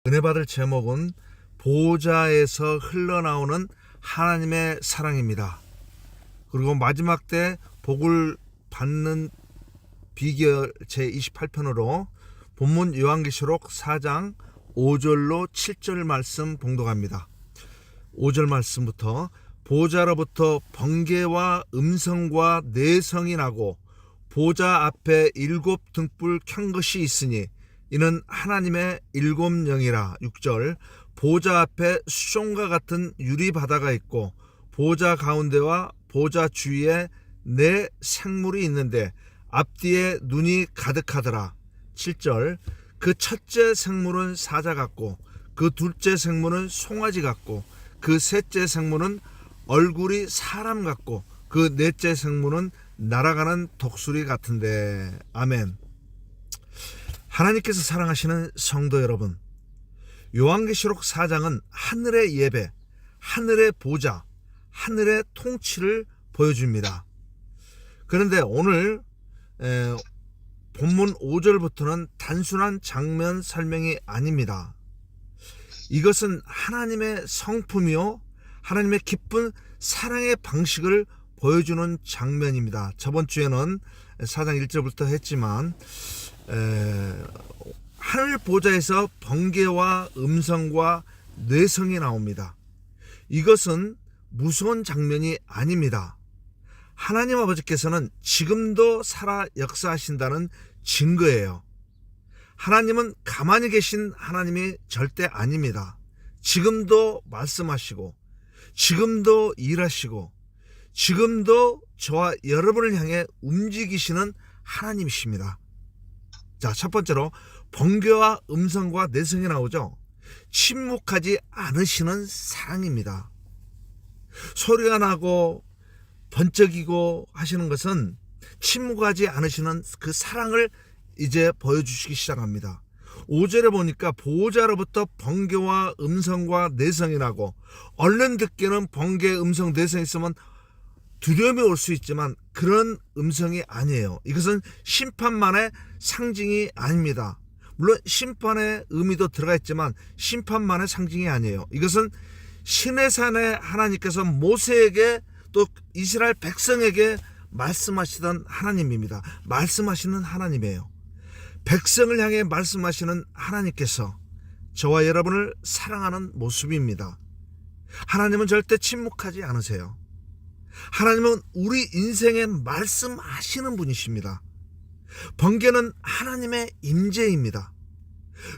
은혜 받을 제목은 보좌에서 흘러나오는 하나님의 사랑입니다. 그리고 마지막 때 복을 받는 비결 제28편으로 본문 요한계시록 4장 5절로 7절 말씀 봉독합니다. 5절 말씀부터 보좌로부터 번개와 음성과 내성이 나고 보좌 앞에 7 등불 켠 것이 있으니 이는 하나님의 7 영이라. 6절 보좌 앞에 수종과 같은 유리바다가 있고 보좌 가운데와 보좌 주위에 4 생물이 있는데 앞뒤에 눈이 가득하더라. 7절 그 첫째 생물은 사자 같고 그 둘째 생물은 송아지 같고 그 셋째 생물은 얼굴이 사람 같고 그 넷째 생물은 날아가는 독수리 같은데. 아멘. 하나님께서 사랑하시는 성도 여러분, 요한계시록 4장은 하늘의 예배, 하늘의 보좌, 하늘의 통치를 보여줍니다. 그런데 오늘 본문 5절부터는 단순한 장면 설명이 아닙니다. 이것은 하나님의 성품이요 하나님의 깊은 사랑의 방식을 보여주는 장면입니다. 저번 주에는 4장 1절부터 했지만 하늘 보좌에서 번개와 음성과 뇌성이 나옵니다. 이것은 무서운 장면이 아닙니다. 하나님 아버지께서는 지금도 살아 역사하신다는 증거예요. 하나님은 가만히 계신 하나님이 절대 아닙니다. 지금도 말씀하시고 지금도 일하시고 지금도 저와 여러분을 향해 움직이시는 하나님이십니다. 자, 첫 번째로 번개와 음성과 내성이 나오죠. 침묵하지 않으시는 사랑입니다. 소리가 나고 번쩍이고 하시는 것은 침묵하지 않으시는 그 사랑을 이제 보여주시기 시작합니다. 5절에 보니까 보호자로부터 번개와 음성과 내성이 나고, 얼른 듣기는 번개, 음성, 내성이 있으면 두려움이 올 수 있지만 그런 음성이 아니에요. 이것은 심판만의 상징이 아닙니다. 물론 심판의 의미도 들어가 있지만 심판만의 상징이 아니에요. 이것은 시내산에 하나님께서 모세에게 또 이스라엘 백성에게 말씀하시던 하나님입니다. 말씀하시는 하나님이에요. 백성을 향해 말씀하시는 하나님께서 저와 여러분을 사랑하는 모습입니다. 하나님은 절대 침묵하지 않으세요. 하나님은 우리 인생에 말씀하시는 분이십니다. 번개는 하나님의 임재입니다.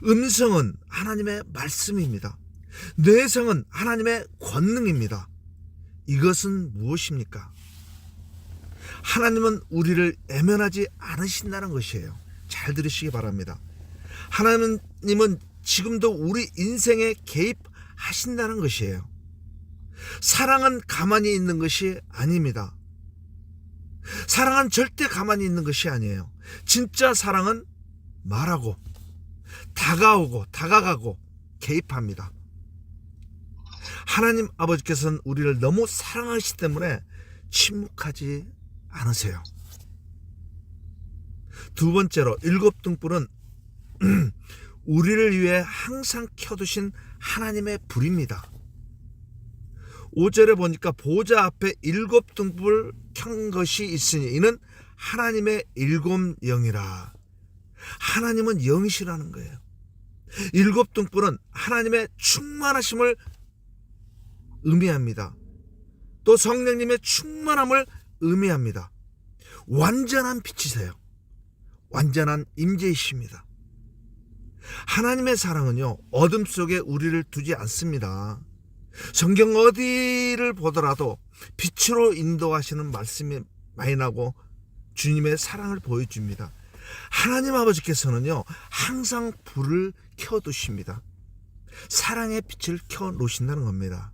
음성은 하나님의 말씀입니다. 뇌성은 하나님의 권능입니다. 이것은 무엇입니까? 하나님은 우리를 애면하지 않으신다는 것이에요. 잘 들으시기 바랍니다. 하나님은 지금도 우리 인생에 개입하신다는 것이에요. 사랑은 가만히 있는 것이 아닙니다. 사랑은 절대 가만히 있는 것이 아니에요. 진짜 사랑은 말하고 다가오고 다가가고 개입합니다. 하나님 아버지께서는 우리를 너무 사랑하시기 때문에 침묵하지 않으세요. 두 번째로 7 등불은 우리를 위해 항상 켜두신 하나님의 불입니다. 5절에 보니까 보좌 앞에 7 등불 켠 것이 있으니 이는 하나님의 7 영이라. 하나님은 영이시라는 거예요. 7 등불은 하나님의 충만하심을 의미합니다. 또 성령님의 충만함을 의미합니다. 완전한 빛이세요. 완전한 임재이십니다. 하나님의 사랑은요, 어둠 속에 우리를 두지 않습니다. 성경 어디를 보더라도 빛으로 인도하시는 말씀이 많이 나고 주님의 사랑을 보여줍니다. 하나님 아버지께서는요, 항상 불을 켜두십니다. 사랑의 빛을 켜놓으신다는 겁니다.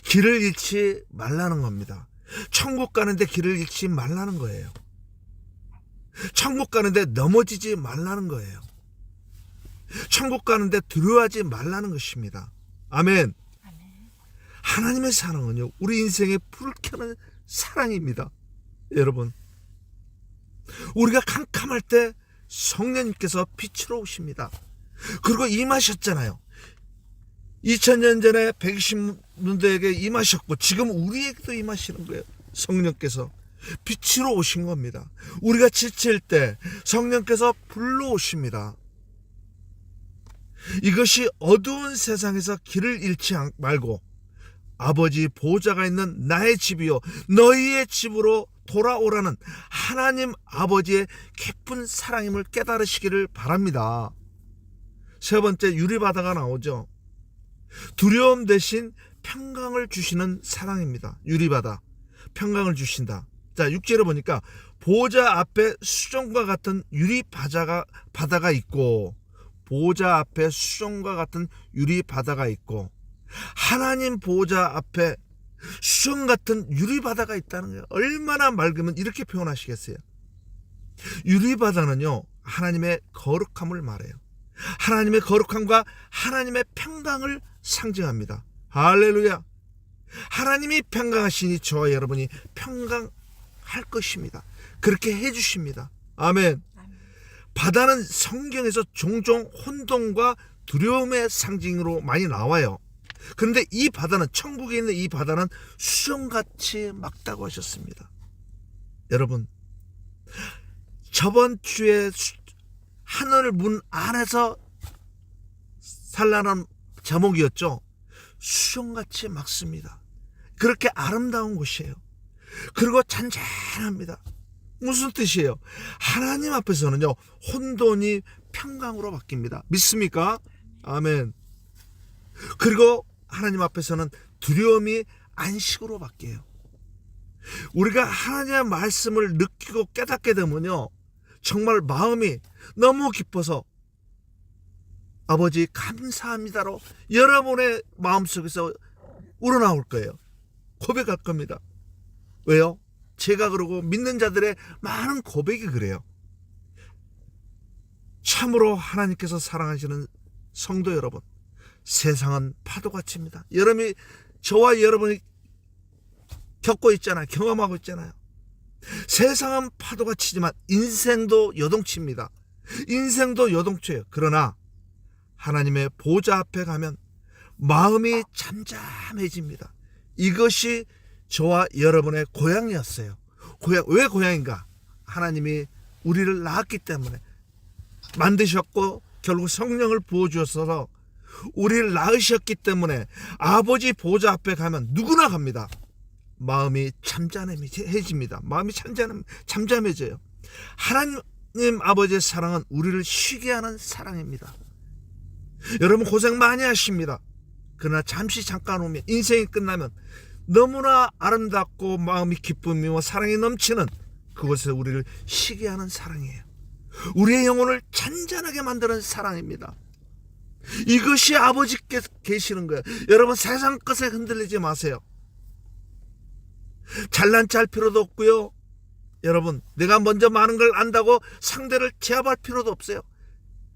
길을 잃지 말라는 겁니다. 천국 가는데 길을 잃지 말라는 거예요. 천국 가는데 넘어지지 말라는 거예요. 천국 가는데 두려워하지 말라는 것입니다. 아멘. 하나님의 사랑은요, 우리 인생에 불을 켜는 사랑입니다. 여러분, 우리가 캄캄할 때 성령님께서 빛으로 오십니다. 그리고 임하셨잖아요. 2000년 전에 120문도에게 임하셨고 지금 우리에게도 임하시는 거예요. 성령께서 빛으로 오신 겁니다. 우리가 지칠 때 성령께서 불러오십니다. 이것이 어두운 세상에서 길을 잃지 말고 아버지 보좌가 있는 나의 집이요 너희의 집으로 돌아오라는 하나님 아버지의 깊은 사랑임을 깨달으시기를 바랍니다. 세 번째, 유리바다가 나오죠. 두려움 대신 평강을 주시는 사랑입니다. 유리바다, 평강을 주신다. 자, 6절에 보니까 보좌 앞에 수정과 같은 유리바다가 있고, 보좌 앞에 수정과 같은 유리바다가 있고, 하나님 보좌 앞에 수정 같은 유리바다가 있다는 거예요. 얼마나 맑으면 이렇게 표현하시겠어요? 유리바다는요, 하나님의 거룩함을 말해요. 하나님의 거룩함과 하나님의 평강을 상징합니다. 할렐루야. 하나님이 평강하시니 저와 여러분이 평강할 것입니다. 그렇게 해주십니다. 아멘. 바다는 성경에서 종종 혼돈과 두려움의 상징으로 많이 나와요. 그런데 이 바다는, 천국에 있는 이 바다는 수정같이 맑다고 하셨습니다. 여러분, 저번 주에 하늘 문 안에서 산란한 제목이었죠. 수정같이 맑습니다. 그렇게 아름다운 곳이에요. 그리고 잔잔합니다. 무슨 뜻이에요? 하나님 앞에서는요, 혼돈이 평강으로 바뀝니다. 믿습니까? 아멘. 그리고 하나님 앞에서는 두려움이 안식으로 바뀌어요. 우리가 하나님의 말씀을 느끼고 깨닫게 되면요, 정말 마음이 너무 기뻐서 아버지 감사합니다로 여러분의 마음속에서 우러나올 거예요. 고백할 겁니다. 왜요? 제가 그러고 믿는 자들의 많은 고백이 그래요. 참으로 하나님께서 사랑하시는 성도 여러분, 세상은 파도같이입니다. 여러분이, 저와 여러분이 겪고 있잖아요. 경험하고 있잖아요. 세상은 파도가 치지만 인생도 요동칩니다. 인생도 요동쳐요. 그러나 하나님의 보좌 앞에 가면 마음이 잠잠해집니다. 이것이 저와 여러분의 고향이었어요. 왜 고향인가? 하나님이 우리를 낳았기 때문에, 만드셨고 결국 성령을 부어주셔서 우리를 낳으셨기 때문에 아버지 보좌 앞에 가면 누구나 갑니다. 마음이 잠잠해집니다. 마음이 잠잠해져요. 하나님 아버지의 사랑은 우리를 쉬게 하는 사랑입니다. 여러분 고생 많이 하십니다. 그러나 잠깐 오면, 인생이 끝나면 너무나 아름답고 마음이 기쁨이와 사랑이 넘치는 그것에 우리를 쉬게 하는 사랑이에요. 우리의 영혼을 잔잔하게 만드는 사랑입니다. 이것이 아버지께 계시는 거예요. 여러분 세상 것에 흔들리지 마세요. 잘난 체 할 필요도 없고요. 여러분, 내가 먼저 많은 걸 안다고 상대를 제압할 필요도 없어요.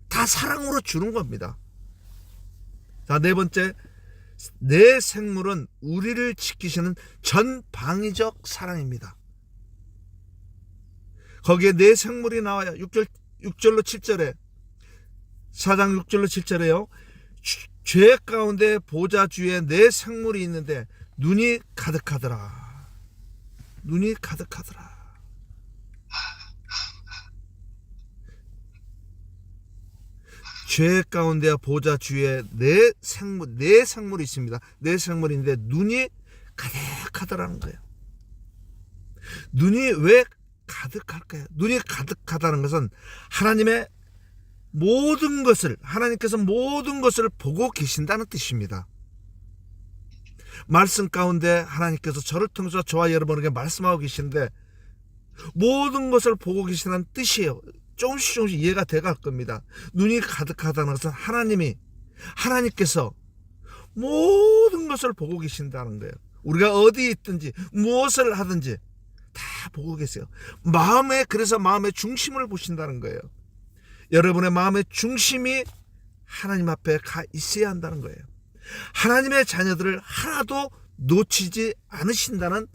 다 사랑으로 주는 겁니다. 자, 네 번째, 내 생물은 우리를 지키시는 전방위적 사랑입니다. 거기에 내 생물이 나와요. 6절로 7절에, 4장 6절로 7절에요. 죄 가운데 보좌 주에 내 생물이 있는데 눈이 가득하더라. 눈이 가득하더라. 죄 가운데 보좌 주에 내 생물이 있습니다. 내 생물인데 눈이 가득하더라는 거예요. 눈이 왜 가득할까요? 눈이 가득하다는 것은 하나님의 모든 것을, 하나님께서 모든 것을 보고 계신다는 뜻입니다. 말씀 가운데 하나님께서 저를 통해서 저와 여러분에게 말씀하고 계시는데 모든 것을 보고 계시다는 뜻이에요. 조금씩 이해가 돼갈 겁니다. 눈이 가득하다는 것은 하나님께서 모든 것을 보고 계신다는 거예요. 우리가 어디에 있든지 무엇을 하든지 다 보고 계세요. 그래서 마음의 중심을 보신다는 거예요. 여러분의 마음의 중심이 하나님 앞에 가 있어야 한다는 거예요. 하나님의 자녀들을 하나도 놓치지 않으신다는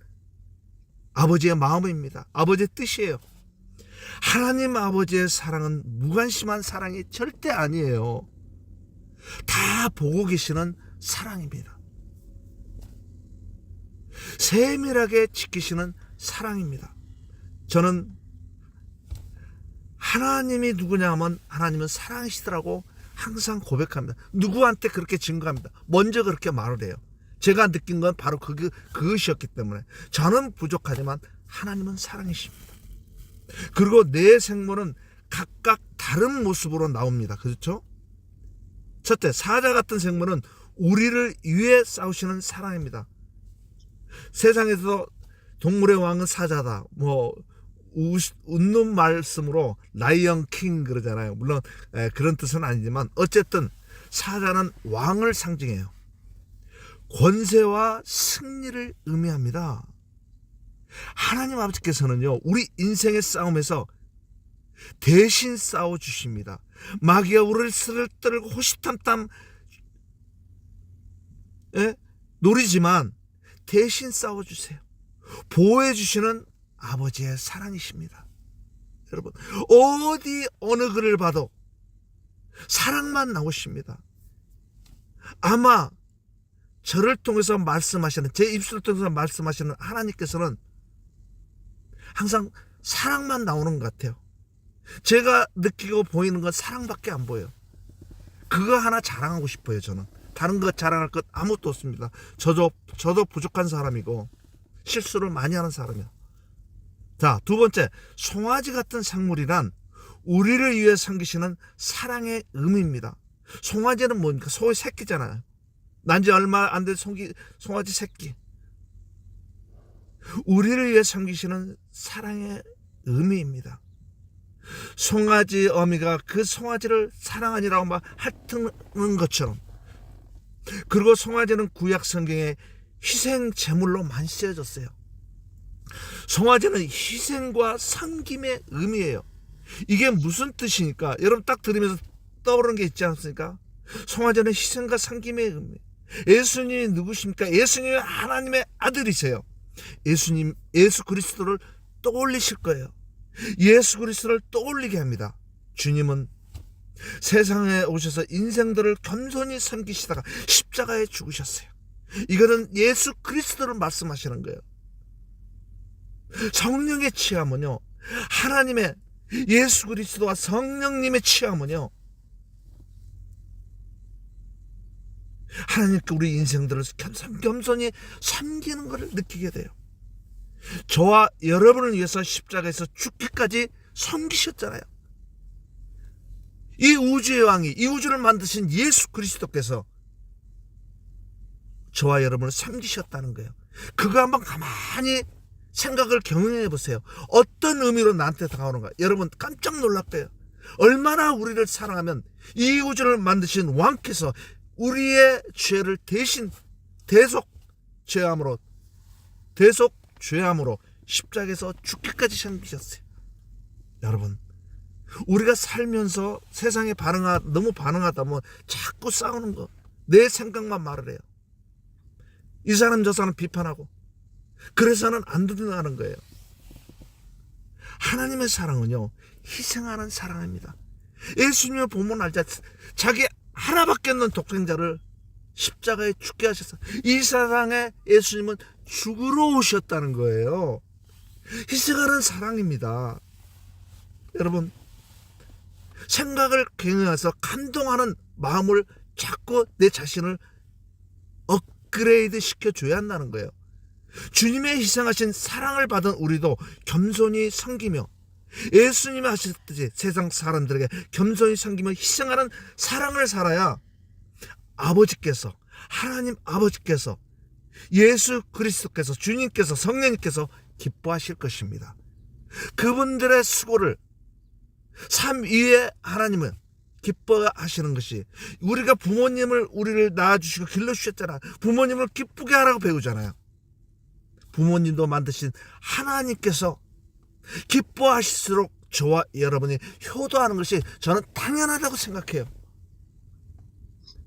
아버지의 마음입니다. 아버지의 뜻이에요. 하나님 아버지의 사랑은 무관심한 사랑이 절대 아니에요. 다 보고 계시는 사랑입니다. 세밀하게 지키시는 사랑입니다. 저는 하나님이 누구냐 하면 하나님은 사랑이시더라고 항상 고백합니다. 누구한테 그렇게 증거합니다. 먼저 그렇게 말을 해요. 제가 느낀 건 바로 그것이었기 때문에 저는 부족하지만 하나님은 사랑이십니다. 그리고 내 생물은 각각 다른 모습으로 나옵니다. 그렇죠? 첫째, 사자 같은 생물은 우리를 위해 싸우시는 사랑입니다. 세상에서 동물의 왕은 사자다. 웃는 말씀으로 라이언 킹 그러잖아요. 물론 그런 뜻은 아니지만 어쨌든 사자는 왕을 상징해요. 권세와 승리를 의미합니다. 하나님 아버지께서는요, 우리 인생의 싸움에서 대신 싸워주십니다. 마귀가 우리를 쓰러뜨리고 호시탐탐 노리지만 대신 싸워주세요. 보호해주시는 아버지의 사랑이십니다. 여러분, 어느 글을 봐도 사랑만 나오십니다. 아마 저를 통해서 말씀하시는, 제 입술을 통해서 말씀하시는 하나님께서는 항상 사랑만 나오는 것 같아요. 제가 느끼고 보이는 건 사랑밖에 안 보여요. 그거 하나 자랑하고 싶어요. 저는 다른 것 자랑할 것 아무것도 없습니다. 저도 부족한 사람이고 실수를 많이 하는 사람이에요. 자, 두 번째, 송아지 같은 생물이란 우리를 위해 섬기시는 사랑의 의미입니다. 송아지는 뭡니까? 소의 새끼잖아요. 난지 얼마 안 된 송아지 새끼. 우리를 위해 섬기시는 사랑의 의미입니다. 송아지 어미가 그 송아지를 사랑하니라고 막 핥는 것처럼, 그리고 송아지는 구약 성경에 희생 제물로 많이 쓰여졌어요. 송아지는 희생과 섬김의 의미예요. 이게 무슨 뜻이니까 여러분 딱 들으면서 떠오르는 게 있지 않습니까? 송아지는 희생과 섬김의 의미. 예수님이 누구십니까? 예수님이 하나님의 아들이세요. 예수 그리스도를 떠올리실 거예요. 예수 그리스도를 떠올리게 합니다. 주님은 세상에 오셔서 인생들을 겸손히 섬기시다가 십자가에 죽으셨어요. 이거는 예수 그리스도를 말씀하시는 거예요. 성령의 취함은요, 하나님의 예수 그리스도와 성령님의 취함은요, 하나님께 우리 인생들을 겸손히 섬기는 것을 느끼게 돼요. 저와 여러분을 위해서 십자가에서 죽기까지 섬기셨잖아요. 이 우주의 왕이, 이 우주를 만드신 예수 그리스도께서 저와 여러분을 섬기셨다는 거예요. 그거 한번 가만히 생각을 경영해 보세요. 어떤 의미로 나한테 다가오는가. 여러분 깜짝 놀랄 거예요. 얼마나 우리를 사랑하면 이 우주를 만드신 왕께서 우리의 죄를 대신 대속 죄함으로 십자가에서 죽기까지 섬기셨어요. 여러분, 우리가 살면서 세상에 너무 반응하다 자꾸 싸우는 거, 내 생각만 말을 해요. 이 사람 저 사람 비판하고, 그래서는 안 된다는 거예요. 하나님의 사랑은요, 희생하는 사랑입니다. 예수님을 보면 알자. 자기 하나밖에 없는 독생자를 십자가에 죽게 하셨어요. 이 세상에 예수님은 죽으러 오셨다는 거예요. 희생하는 사랑입니다. 여러분, 생각을 경영해서 감동하는 마음을 자꾸 내 자신을 업그레이드 시켜줘야 한다는 거예요. 주님의 희생하신 사랑을 받은 우리도 겸손히 섬기며, 예수님이 하셨듯이 세상 사람들에게 겸손히 섬기며 희생하는 사랑을 살아야 아버지께서, 하나님 아버지께서, 예수 그리스도께서, 주님께서, 성령님께서 기뻐하실 것입니다. 그분들의 수고를 삶 위에 하나님은 기뻐하시는 것이, 우리가 우리를 낳아주시고 길러주셨잖아. 부모님을 기쁘게 하라고 배우잖아요. 부모님도 만드신 하나님께서 기뻐하실수록 저와 여러분이 효도하는 것이 저는 당연하다고 생각해요.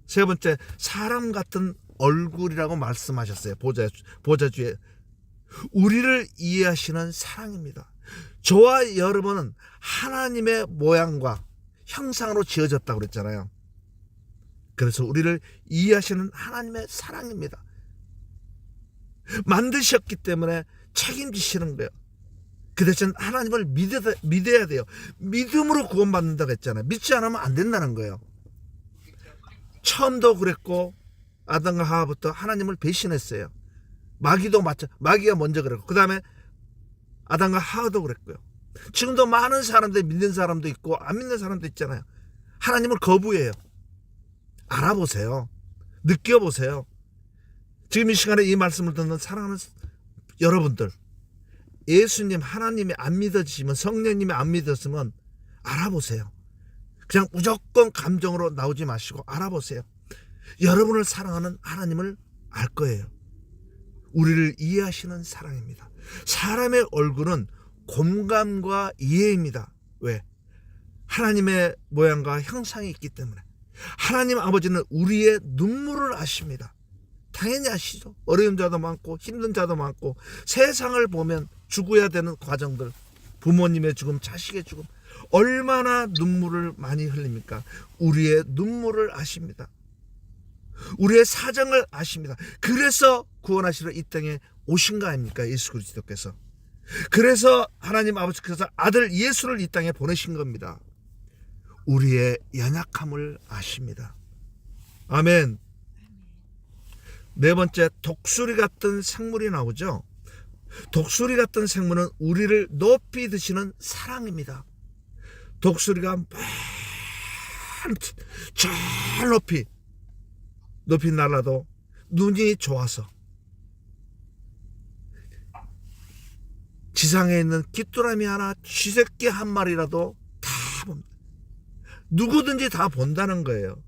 세 번째, 사람 같은 얼굴이라고 말씀하셨어요. 보좌주에 우리를 이해하시는 사랑입니다. 저와 여러분은 하나님의 모양과 형상으로 지어졌다고 그랬잖아요. 그래서 우리를 이해하시는 하나님의 사랑입니다. 만드셨기 때문에 책임지시는 거예요. 그 대신 하나님을 믿어야 돼요. 믿음으로 구원받는다고 했잖아요. 믿지 않으면 안 된다는 거예요. 처음도 그랬고 아담과 하와부터 하나님을 배신했어요. 마귀가 먼저 그랬고 그 다음에 아담과 하와도 그랬고요. 지금도 많은 사람들, 믿는 사람도 있고 안 믿는 사람도 있잖아요. 하나님을 거부해요. 알아보세요. 느껴보세요. 지금 이 시간에 이 말씀을 듣는 사랑하는 여러분들, 예수님, 하나님이 안 믿어지시면, 성령님이 안 믿었으면 알아보세요. 그냥 무조건 감정으로 나오지 마시고 알아보세요. 여러분을 사랑하는 하나님을 알 거예요. 우리를 이해하시는 사랑입니다. 사람의 얼굴은 공감과 이해입니다. 왜? 하나님의 모양과 형상이 있기 때문에. 하나님 아버지는 우리의 눈물을 아십니다. 당연히 아시죠. 어려운 자도 많고 힘든 자도 많고 세상을 보면 죽어야 되는 과정들, 부모님의 죽음, 자식의 죽음, 얼마나 눈물을 많이 흘립니까? 우리의 눈물을 아십니다. 우리의 사정을 아십니다. 그래서 구원하시러 이 땅에 오신 거 아닙니까? 예수 그리스도께서. 그래서 하나님 아버지께서 아들 예수를 이 땅에 보내신 겁니다. 우리의 연약함을 아십니다. 아멘. 네 번째, 독수리 같은 생물이 나오죠. 독수리 같은 생물은 우리를 높이 드시는 사랑입니다. 독수리가 저 높이 날아도 눈이 좋아서 지상에 있는 귀뚜라미 하나, 쥐새끼 한 마리라도 다 봅니다. 누구든지 다 본다는 거예요.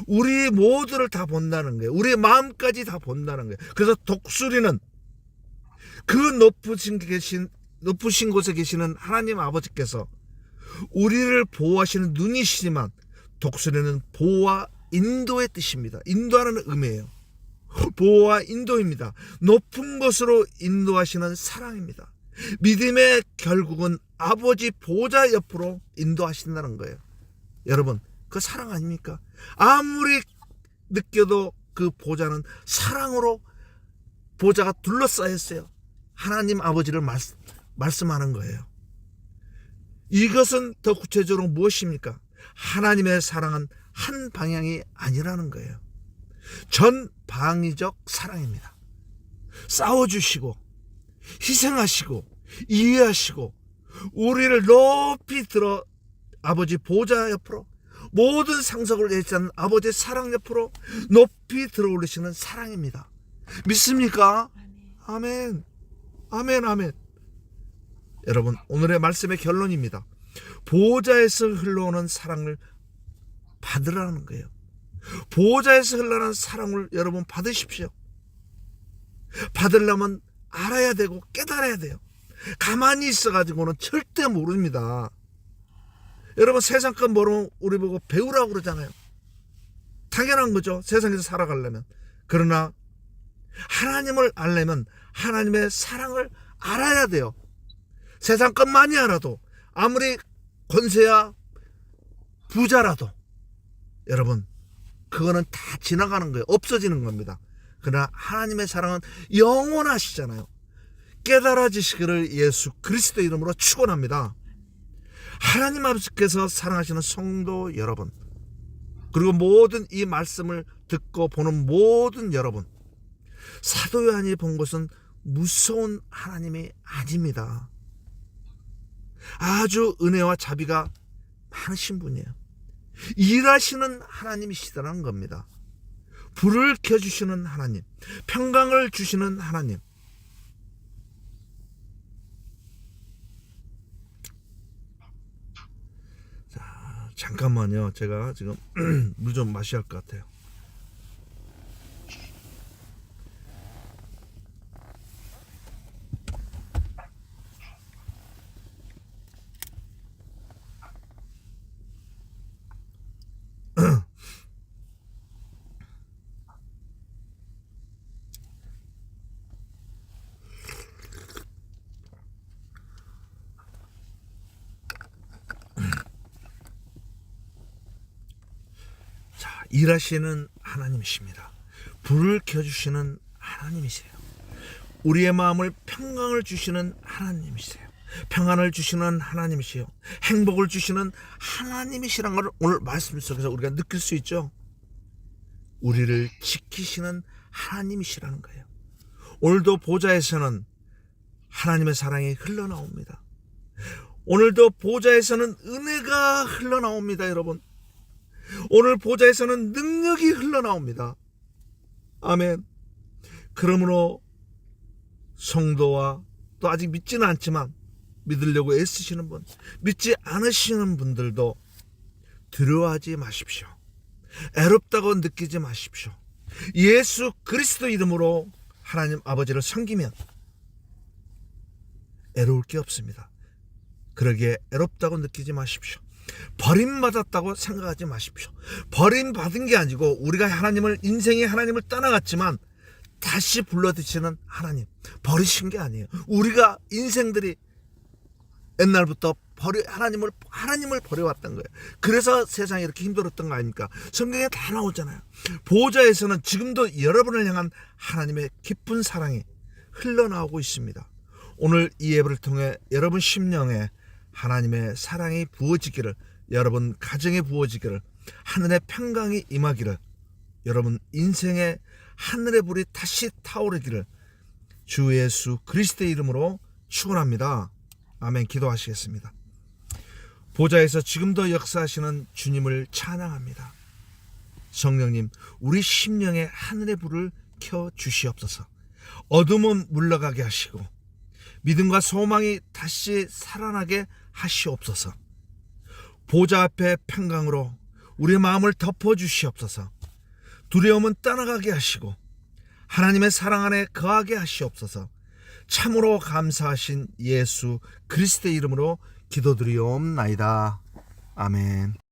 우리 모두를 다 본다는 거예요. 우리의 마음까지 다 본다는 거예요. 그래서 독수리는 그 높으신 곳에 계시는 하나님 아버지께서 우리를 보호하시는 눈이시지만 독수리는 보호와 인도의 뜻입니다. 인도하는 의미예요. 보호와 인도입니다. 높은 곳으로 인도하시는 사랑입니다. 믿음의 결국은 아버지 보좌 옆으로 인도하신다는 거예요. 여러분, 그 사랑 아닙니까? 아무리 느껴도 그 보좌는 사랑으로 보좌가 둘러싸였어요. 하나님 아버지를 말씀하는 거예요. 이것은 더 구체적으로 무엇입니까? 하나님의 사랑은 한 방향이 아니라는 거예요. 전방위적 사랑입니다. 싸워주시고 희생하시고 이해하시고 우리를 높이 들어 아버지 보좌 옆으로, 모든 상속을 예치하는 아버지의 사랑 옆으로 높이 들어 올리시는 사랑입니다. 믿습니까? 아멘. 아멘. 아멘. 여러분, 오늘의 말씀의 결론입니다. 보좌에서 흘러오는 사랑을 받으라는 거예요. 보좌에서 흘러오는 사랑을 여러분 받으십시오. 받으려면 알아야 되고 깨달아야 돼요. 가만히 있어가지고는 절대 모릅니다. 여러분, 세상 것 모르면 우리 보고 배우라고 그러잖아요. 당연한 거죠. 세상에서 살아가려면. 그러나 하나님을 알려면 하나님의 사랑을 알아야 돼요. 세상 것 많이 알아도, 아무리 권세야 부자라도 여러분, 그거는 다 지나가는 거예요. 없어지는 겁니다. 그러나 하나님의 사랑은 영원하시잖아요. 깨달아지시기를 예수 그리스도 이름으로 축원합니다. 하나님 아버지께서 사랑하시는 성도 여러분, 그리고 모든 이 말씀을 듣고 보는 모든 여러분, 사도 요한이 본 것은 무서운 하나님이 아닙니다. 아주 은혜와 자비가 많으신 분이에요. 일하시는 하나님이시다는 겁니다. 불을 켜주시는 하나님, 평강을 주시는 하나님. 자, 잠깐만요. 제가 지금 물 좀 마셔야 할 것 같아요. 일하시는 하나님이십니다. 불을 켜주시는 하나님이세요. 우리의 마음을 평강을 주시는 하나님이세요. 평안을 주시는 하나님이시요, 행복을 주시는 하나님이시란 걸 오늘 말씀 속에서 우리가 느낄 수 있죠. 우리를 지키시는 하나님이시라는 거예요. 오늘도 보좌에서는 하나님의 사랑이 흘러나옵니다. 오늘도 보좌에서는 은혜가 흘러나옵니다. 여러분, 오늘 보좌에서는 능력이 흘러나옵니다. 아멘. 그러므로 성도와 또 아직 믿지는 않지만 믿으려고 애쓰시는 분, 믿지 않으시는 분들도 두려워하지 마십시오. 애롭다고 느끼지 마십시오. 예수 그리스도 이름으로 하나님 아버지를 섬기면 애로울 게 없습니다. 그러기에 애롭다고 느끼지 마십시오. 버림받았다고 생각하지 마십시오. 버림받은 게 아니고 우리가 인생의 하나님을 떠나갔지만 다시 불러드시는 하나님, 버리신 게 아니에요. 우리가 인생들이 옛날부터 하나님을 버려왔던 거예요. 그래서 세상이 이렇게 힘들었던 거 아닙니까? 성경에 다 나오잖아요. 보좌에서는 지금도 여러분을 향한 하나님의 깊은 사랑이 흘러나오고 있습니다. 오늘 이 예배를 통해 여러분 심령에 하나님의 사랑이 부어지기를, 여러분 가정에 부어지기를, 하늘의 평강이 임하기를, 여러분 인생의 하늘의 불이 다시 타오르기를 주 예수 그리스도의 이름으로 축원합니다. 아멘. 기도하시겠습니다. 보좌에서 지금도 역사하시는 주님을 찬양합니다. 성령님, 우리 심령에 하늘의 불을 켜 주시옵소서. 어둠은 물러가게 하시고 믿음과 소망이 다시 살아나게 하시옵소서. 보좌 앞에 평강으로 우리 마음을 덮어 주시옵소서. 두려움은 떠나가게 하시고 하나님의 사랑 안에 거하게 하시옵소서. 참으로 감사하신 예수 그리스도의 이름으로 기도드리옵나이다. 아멘.